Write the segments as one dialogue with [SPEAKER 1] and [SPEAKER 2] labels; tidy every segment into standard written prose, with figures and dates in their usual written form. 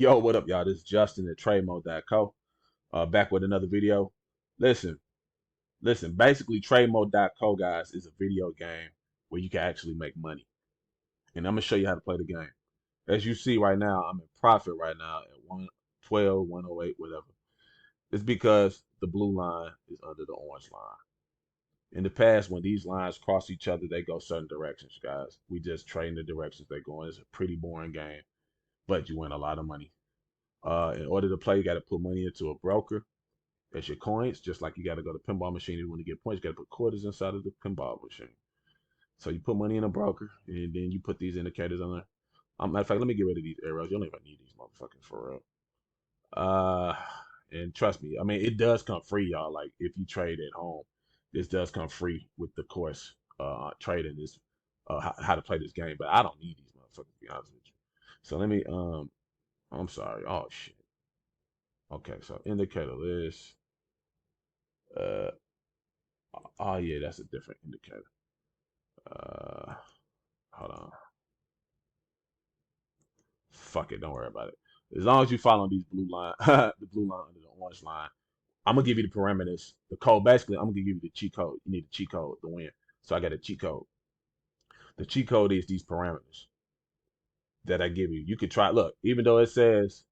[SPEAKER 1] Yo, what up, y'all? This is Justin at TradeMode.co. Back with another video. Listen, listen. Basically, TradeMode.co, guys, is a video game where you can actually make money, and I'm gonna show you how to play the game. As you see right now, I'm in profit right now at 112, 108, whatever. It's because the blue line is under the orange line. In the past, when these lines cross each other, they go certain directions, guys. We just trade in the directions they go in. It's a pretty boring game, but you win a lot of money. In order to play, you got to put money into a broker. That's your coins, just like you got to go to pinball machine. If you want to get points, you got to put quarters inside of the pinball machine. So you put money in a broker, and then you put these indicators on there. Matter of fact, let me get rid of these arrows. You don't even need these motherfuckers for real. Uh, and trust me, I mean, it does come free, y'all. Like if you trade at home, this does come free with the course trading this how to play this game. But I don't need these motherfuckers to be honest with you. So let me I'm sorry. Oh shit. Okay, so indicator list. Uh, oh yeah, that's a different indicator. Uh, hold on. Fuck it, don't worry about it. As long as you follow these blue line, the blue line under the orange line, I'm gonna give you the parameters, the code. Basically, I'm gonna give you the cheat code. You need the cheat code to win. So I got a cheat code. The cheat code is these parameters that I give you. You can try. Look, even though it says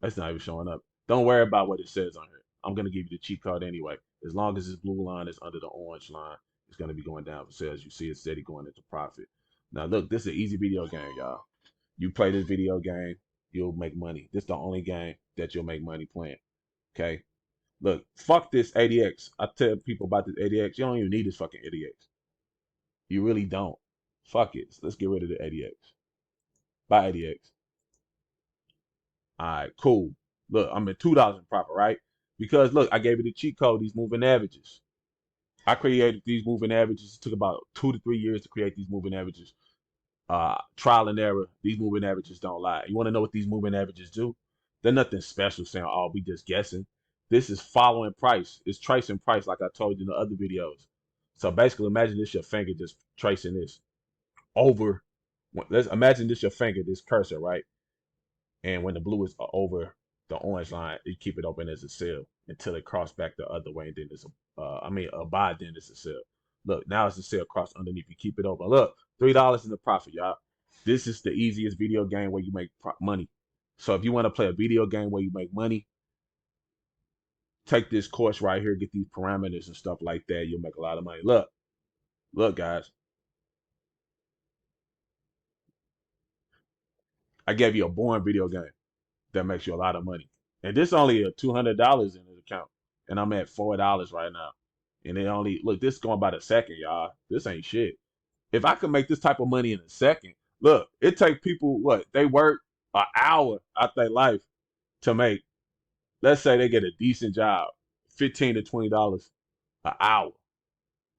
[SPEAKER 1] that's not even showing up. Don't worry about what it says on here. I'm gonna give you the cheat code anyway. As long as this blue line is under the orange line, it's gonna be going down for sales. You see it steady going into profit. Now look, this is an easy video game, y'all. You play this video game, you'll make money. This is the only game that you'll make money playing. Okay? Look, fuck this ADX. I tell people about this ADX. You don't even need this fucking ADX. You really don't. Fuck it. So let's get rid of the ADX. Buy ADX. All right, cool. Look, I'm at $2 in profit, right? Because look, I gave you the cheat code, these moving averages. I created these moving averages. It took about 2 to 3 years to create these moving averages. Trial and error. These moving averages don't lie. You want to know what these moving averages do? They're nothing special saying, oh, we just guessing. This is following price. It's tracing price like I told you in the other videos. So basically imagine this your finger just tracing this over. Let's imagine this your finger, this cursor, right? And when the blue is over the orange line, you keep it open as a sell until it cross back the other way, and then it's a buy, then it's a sell. Look, now it's a sell cross underneath. You keep it open. Look, $3 in the profit, y'all. This is the easiest video game where you make money. So if you want to play a video game where you make money, take this course right here, get these parameters and stuff like that. You'll make a lot of money. Look, look, guys. I gave you a boring video game that makes you a lot of money. And this only a $200 in the account. And I'm at $4 right now. And it only look, this is going by the second, y'all. This ain't shit. If I could make this type of money in a second, look, it take people what they work an hour out their life to make. Let's say they get a decent job, $15 to $20 an hour.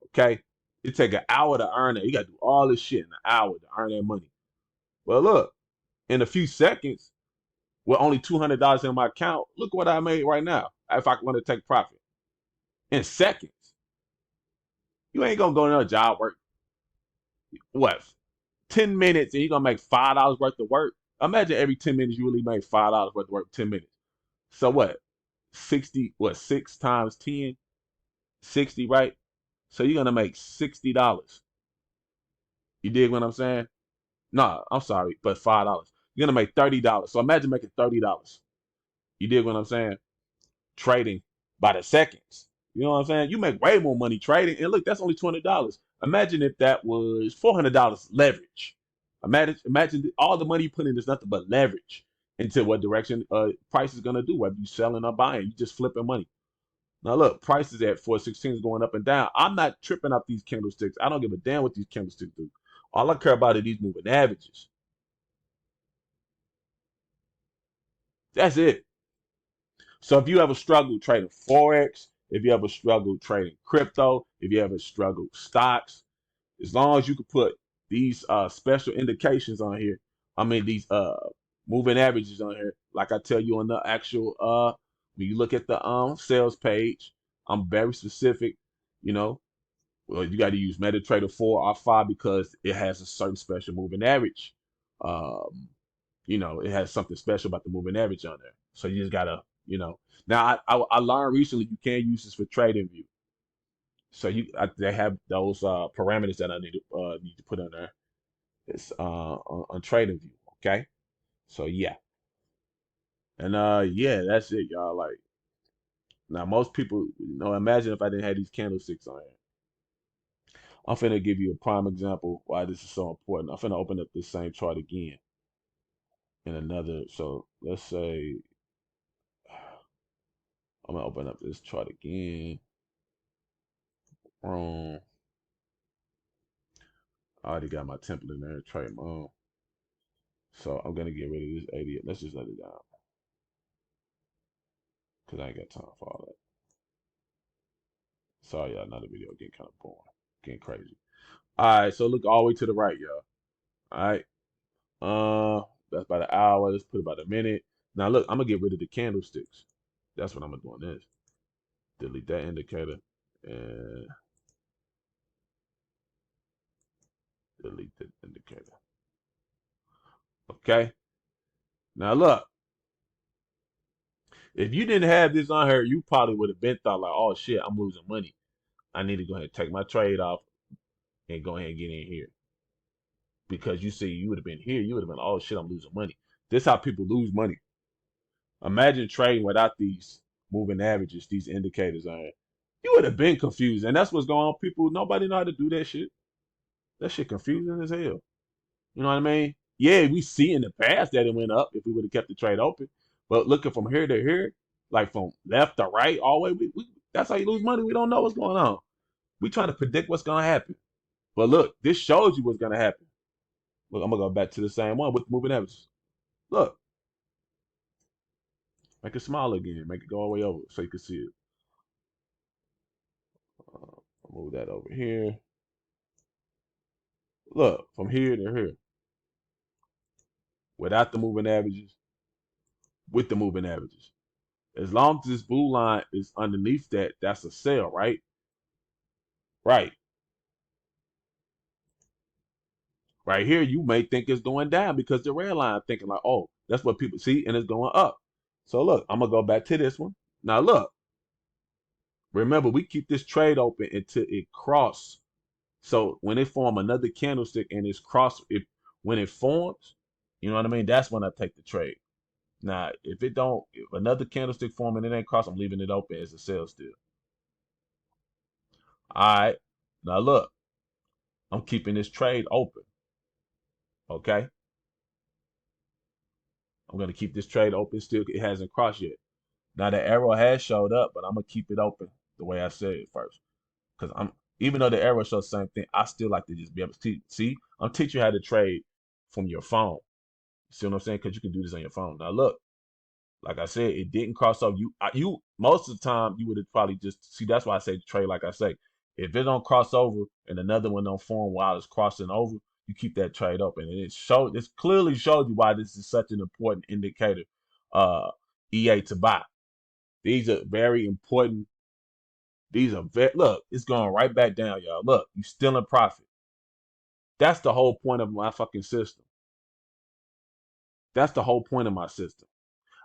[SPEAKER 1] Okay, it take an hour to earn it. You got to do all this shit in an hour to earn that money. Well, look, in a few seconds, with only $200 in my account, look what I made right now. If I want to take profit in seconds, you ain't gonna go to another job work. What 10 minutes and you're gonna make $5 worth of work? Imagine every 10 minutes you really make $5 worth of work. 10 minutes. So what? 60. What? 6 times 10? 60, right? So you're gonna make $60. You dig what I'm saying? No, I'm sorry, but $5. You're gonna make $30. So imagine making $30. You dig what I'm saying? Trading by the seconds. You know what I'm saying? You make way more money trading. And look, that's only $200. Imagine if that was $400 leverage. Imagine all the money you put in is nothing but leverage into what direction price is gonna do, whether you selling or buying. You just flipping money. Now look, prices at 416 is going up and down. I'm not tripping off these candlesticks. I don't give a damn what these candlesticks do. All I care about are these moving averages. That's it. So if you ever struggle trading forex, if you ever struggle trading crypto, if you ever struggle stocks, as long as you can put these special indications on here, I mean these moving averages on here, like I tell you on the actual when you look at the sales page, I'm very specific, you know. Well, you got to use MetaTrader 4 or 5 because it has a certain special moving average. Um, It has something special about the moving average on there. So you just gotta, Now I learned recently you can use this for trading view. So they have those parameters that I need to put on there. It's on trading view. Okay. So yeah, and yeah, that's it, y'all. Like now, most people, imagine if I didn't have these candlesticks on here. I'm finna give you a prime example why this is so important. I'm finna open up this same chart again in another. So let's say I'm gonna open up this chart again. I already got my template in there, trade mode. So I'm gonna get rid of this 80. Let's just let it down because I ain't got time for all that. Sorry, y'all. Another video getting kind of boring, getting crazy. All right, so look all the way to the right, y'all. All right. That's about an hour. Let's put about a minute. Now look, I'm gonna get rid of the candlesticks. That's what I'm gonna do on this. Delete that indicator and delete the indicator. Okay. Now look, if you didn't have this on here, you probably would have been thought like, oh shit, I'm losing money. I need to go ahead and take my trade off and go ahead and get in here. Because you see, you would have been here, you would have been, oh shit, I'm losing money. This is how people lose money. Imagine trading without these moving averages, these indicators on it. You would have been confused. And that's what's going on. People, nobody know how to do that shit. That shit confusing as hell. You know what I mean? Yeah, we see in the past that it went up if we would have kept the trade open. But looking from here to here, like from left to right, all the way, that's how you lose money. We don't know what's going on. We trying to predict what's going to happen. But look, this shows you what's going to happen. Look, I'm going to go back to the same one with moving averages. Look, make it smaller again. Make it go all the way over so you can see it. Move that over here. Look, from here to here, without the moving averages, with the moving averages. As long as this blue line is underneath that, that's a sell, right? Right. Right here, you may think it's going down because the red line thinking like, oh, that's what people see, and it's going up. So look, I'm gonna go back to this one. Now look, remember we keep this trade open until it cross. So when it form another candlestick and it's cross, if when it forms, you know what I mean? That's when I take the trade. Now, if another candlestick form and it ain't cross, I'm leaving it open as a sell still. All right. Now look, I'm keeping this trade open. Okay. I'm gonna keep this trade open still. It hasn't crossed yet. Now the arrow has showed up, but I'm gonna keep it open the way I said it first. Cause I'm even though the arrow shows the same thing, I still like to just be able to see. I'm teaching you how to trade from your phone. See what I'm saying? Cause you can do this on your phone. Now look, like I said, it didn't cross over. You most of the time you would have probably just see. That's why I say trade. Like I say, if it don't cross over and another one don't form while it's crossing over, you keep that trade open. And it clearly showed you why this is such an important indicator. Uh, EA to buy. These are very important. Look. It's going right back down, y'all. Look, you still in profit. That's the whole point of my fucking system. That's the whole point of my system.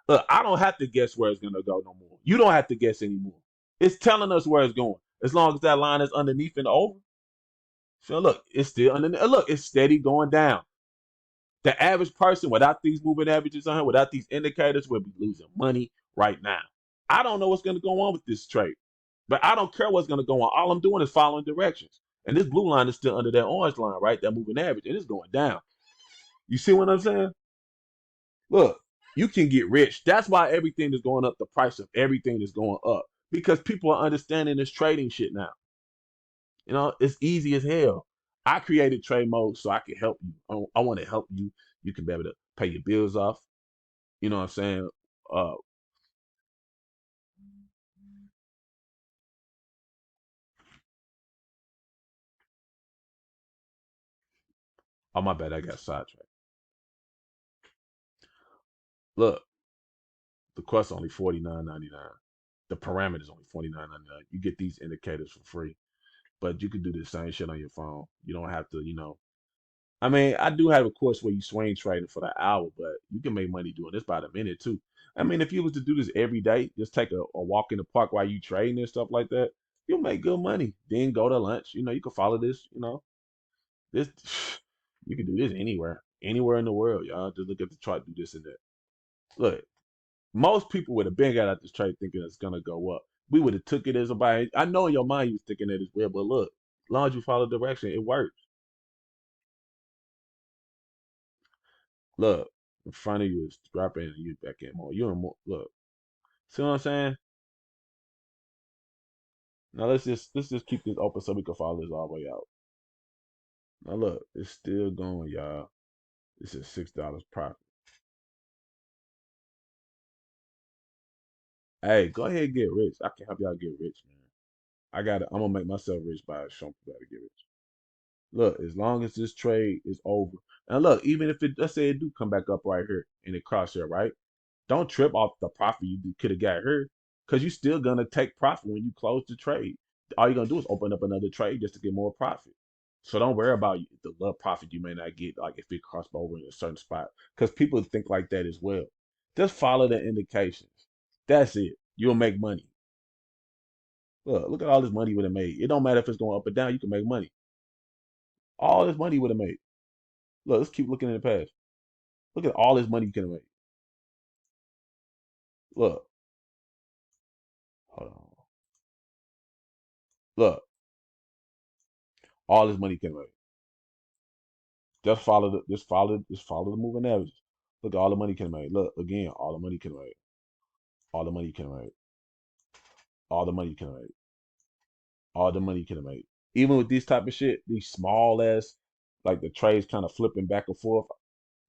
[SPEAKER 1] Look, I don't have to guess where it's gonna go no more. You don't have to guess anymore. It's telling us where it's going. As long as that line is underneath and over. So look, it's still underneath. Look, it's steady going down. The average person without these moving averages on here, without these indicators, will be losing money right now. I don't know what's gonna go on with this trade, but I don't care what's gonna go on. All I'm doing is following directions. And this blue line is still under that orange line, right? That moving average, and it's going down. You see what I'm saying? Look, you can get rich. That's why everything is going up. The price of everything is going up because people are understanding this trading shit now. It's easy as hell. I created trade mode so I can help you. I want to help you. You can be able to pay your bills off. You know what I'm saying? Uh, oh my bad, I got sidetracked. Look, the cost only $49.99. The parameters only $49.99. You get these indicators for free, but you can do the same shit on your phone. You don't have to. I mean, I do have a course where you swing trading for the hour, but you can make money doing this by the minute too. I mean, if you was to do this every day, just take a walk in the park while you trading and stuff like that, you'll make good money. Then go to lunch. You can follow this. This you can do this anywhere in the world, y'all. Just look at the chart, do this and that. Look, most people would have been got out this trade thinking it's gonna go up. We would have took it as a buy. I know in your mind you was thinking that as well, but look, as long as you follow direction, it works. Look, in front of you is dropping and you back in more. You in more. Look, see what I'm saying? Now let's just keep this open so we can follow this all the way out. Now look, it's still going, y'all. This is $6 profit. Hey, go ahead and get rich. I can help y'all get rich, man. I'm gonna make myself rich by showing people how to get rich. Look, as long as this trade is over, and look, even if let's say it do come back up right here and it cross here, right? Don't trip off the profit you could have got here, because you're still gonna take profit when you close the trade. All you're gonna do is open up another trade just to get more profit. So don't worry about the little profit you may not get, like if it crossed over in a certain spot, because people think like that as well. Just follow the indications. That's it. You'll make money. Look at all this money you would have made. It don't matter if it's going up or down. You can make money. All this money you would have made. Look, let's keep looking in the past. Look at all this money you can have made. Look, hold on. Look, all this money you can have made. Just follow the moving averages. Look at all the money you can have made. Look again, all the money you can have made. All the money you can have made. All the money you can have made. All the money you can have made. Even with this type of shit, these small ass, like the trades kind of flipping back and forth.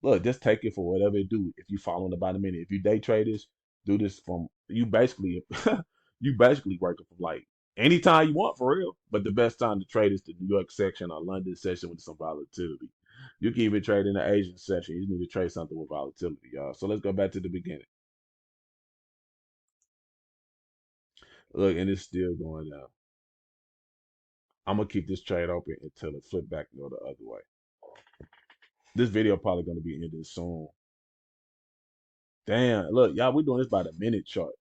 [SPEAKER 1] Look, just take it for whatever it do. If you following about a minute, if you day trade this, do this from you basically you basically working from like anytime you want for real. But the best time to trade is the New York section or London section with some volatility. You can even trade in the Asian section. You need to trade something with volatility, y'all. So let's go back to the beginning. Look, and it's still going down. I'm gonna keep this trade open until it flip back and go the other way. This video probably gonna be ending soon. Damn, look, y'all, we doing this by the minute chart.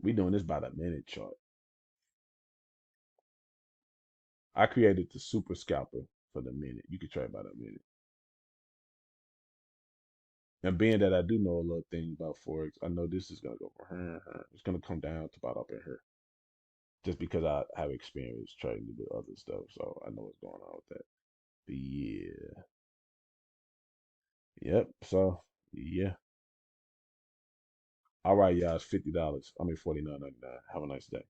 [SPEAKER 1] We doing this by the minute chart. I created the super scalper for the minute. You can trade by the minute. And being that I do know a little thing about Forex, I know this is gonna go for her. It's gonna come down to about up in here. Just because I have experience trading with other stuff, so I know what's going on with that. But yeah. Yep. So yeah. All right, y'all. It's $50. I mean 49.99. Have a nice day.